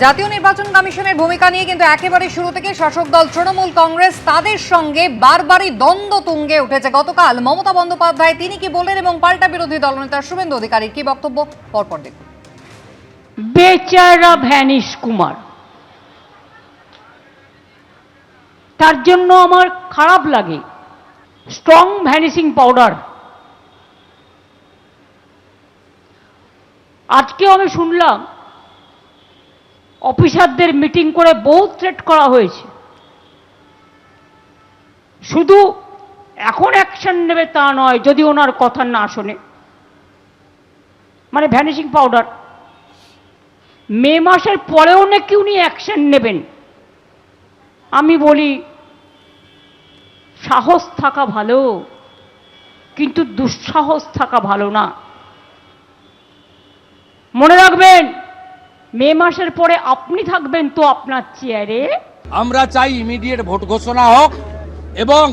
জাতীয় নির্বাচন কমিশনের ভূমিকা নিয়ে কিন্তু একেবারে শুরু থেকে শাসক দল তৃণমূল কংগ্রেস তাদের সঙ্গে বারবারই দ্বন্দ্ব তুঙ্গে উঠেছে। গতকাল মমতা বন্দ্যোপাধ্যায় তিনি কি বললেন এবং পাল্টা বিরোধী দলনেতা শুভেন্দু অধিকারীর কি বক্তব্য, পরপর দেখুন। বেচারা ভ্যানিশ কুমার, তার জন্য আমার খারাপ লাগে। Strong vanishing powder. আজকেও আমি শুনলাম অফিসারদের মিটিং করে বহু থ্রেট করা হয়েছে, শুধু এখন অ্যাকশন নেবে তা নয়, যদি ওনার কথা না শোনে। মানে ভ্যানিশিং পাউডার। মে মাসের পরেও নাকি উনি অ্যাকশন নেবেন। আমি বলি সাহস থাকা ভালো, কিন্তু দুঃসাহস থাকা ভালো না। মনে রাখবেন, মে মাসের পরে আপনি থাকবেন তো আপনার চেয়ারে। আমরা চাই ইমিডিয়েট ভোট ঘোষণা হোক এবং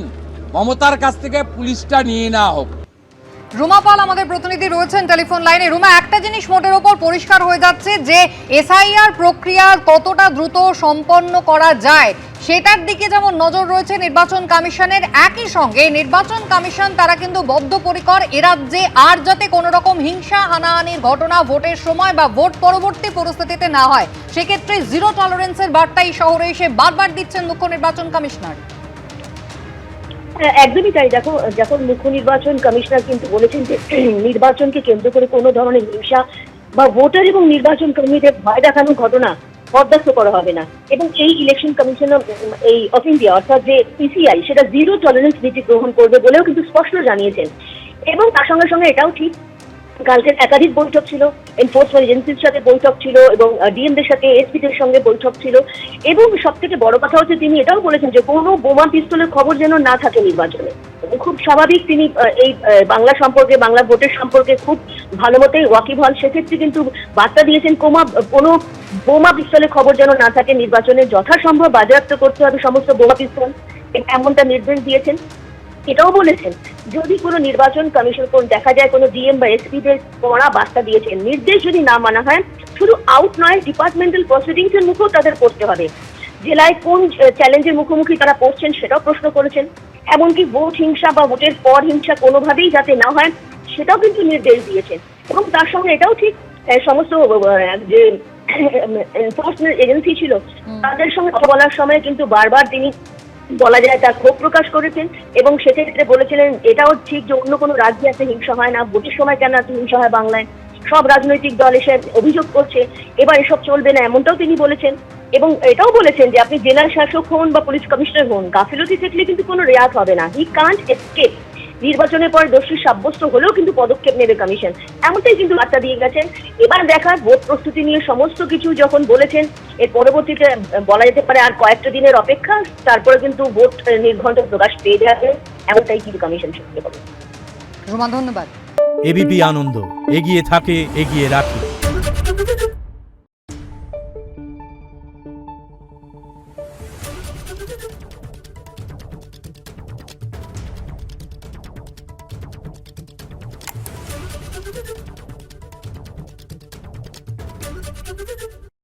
মমতার কাছ থেকে পুলিশটা নিয়ে নেওয়া হোক। রুমা পাল আমাদের প্রতিনিধি রয়েছেন টেলিফোন লাইনে। রুমা, একটা জিনিস মোটের ওপর পরিষ্কার হয়ে যাচ্ছে যে এসআইআর প্রক্রিয়া কতটা দ্রুত সম্পন্ন করা যায় সেটার দিকে যেমন নজর রয়েছে নির্বাচন কমিশনের, একই সঙ্গে নির্বাচন কমিশন তারা কিন্তু বদ্ধপরিকর এ রাজ্যে আর যাতে কোনো রকম হিংসা হানাহানির ঘটনা ভোটের সময় বা ভোট পরবর্তী পরিস্থিতিতে না হয়, সেক্ষেত্রে জিরো টলারেন্সের বার্তা এই শহরে এসে বারবার দিচ্ছেন মুখ্য নির্বাচন কমিশনার। একদমই তাই। দেখো, যখন মুখ্য নির্বাচন কমিশনার কিন্তু বলেছেন যে নির্বাচনকে কেন্দ্র করে কোনো ধরনের হিংসা বা ভোটার এবং নির্বাচন কর্মীদের ভয় দেখানোর ঘটনা বরদাস্ত করা হবে না, এবং এই ইলেকশন কমিশন অফ ইন্ডিয়া অর্থাৎ যে পিসিআই সেটা জিরো টলারেন্স নীতি গ্রহণ করবে বলেও কিন্তু স্পষ্ট জানিয়েছেন। এবং তার সঙ্গে সঙ্গে এটাও ঠিক, কালকের একাধিক বৈঠক ছিল, এনফোর্সমেন্ট এজেন্সির সাথে বৈঠক ছিল এবং ডিএমদের সাথে এসপিদের সঙ্গে বৈঠক ছিল। এবং সব থেকে বড় কথা হচ্ছে তিনি এটাও বলেছেন যে কোনো বোমা পিস্তলের খবর যেন না থাকে নির্বাচনে। খুব স্বাভাবিক, তিনি এই বাংলা সম্পর্কে, বাংলা ভোটের সম্পর্কে খুব ভালো মতোই ওয়াকিবহাল। সেক্ষেত্রে কিন্তু বার্তা দিয়েছেন কোনো বোমা পিস্তলের খবর যেন না থাকে নির্বাচনে, যথাসম্ভব বাজেয়াপ্ত করতে হবে সমস্ত বোমা পিস্তল, এমনটা নির্দেশ দিয়েছেন। এটাও বলেছেন যদি কোনো নির্বাচন কমিশন দেখা যায় কোনো ডিএম বা এসপিদের কড়া বার্তা দিয়েছেন, নির্দেশ যদি না মানা হয় শুধু আউট নয়, ডিপার্টমেন্টাল প্রসিডিংস এর মুখেও তাদের পড়তে হবে। জেলায় কোন চ্যালেঞ্জের মুখোমুখি তারা পড়ছেন সেটাও প্রশ্ন করেছেন। এমনকি ভোট হিংসা বা ভোটের পর হিংসা কোনোভাবেই যাতে না হয় সেটাও কিন্তু নির্দেশ দিয়েছেন। এবং তার সঙ্গে এটাও ঠিক, সমস্ত যে এনফোর্সমেন্ট এজেন্সি ছিল তাদের সঙ্গে কথা বলার সময় কিন্তু বারবার তিনি বলা যায় তার ক্ষোভ প্রকাশ করেছেন। এবং সেক্ষেত্রে বলেছিলেন এটাও ঠিক যে অন্য কোনো রাজ্যে এত হিংসা হয় না, ভোটের সময় কেন এত হিংসা হয় বাংলায়, সব রাজনৈতিক দল এসে অভিযোগ করছে, এবার এসব চলবে না, এমনটাও তিনি বলেছেন। এবং এটাও বলেছেন যে আপনি জেলার শাসক হন বা পুলিশ কমিশনার হন, গাফিলতি থাকলে কিন্তু কোনো রেয়াত হবে না, হি কান্ট এসকেপ। নির্বাচনের পর দোষী সাব্যস্ত হলেও কিন্তু পদক্ষেপ নেবে কমিশন, এমনটাই কিন্তু বার্তা দিয়ে গেছেন। এবার দেখার ভোট প্রস্তুতি নিয়ে সমস্ত কিছু যখন বলেছেন, এর পরবর্তীতে বলা যেতে পারে আর কয়েকটা দিনের অপেক্ষা, তারপরে কিন্তু ভোট নির্ঘণ্ট প্রকাশ পেয়ে যাবে, এমনটাই কিন্তু কমিশন সত্যি বলে। রুমা, ধন্যবাদ। এবিপি আনন্দ, এগিয়ে থাকে, এগিয়ে রাখে। Thank you.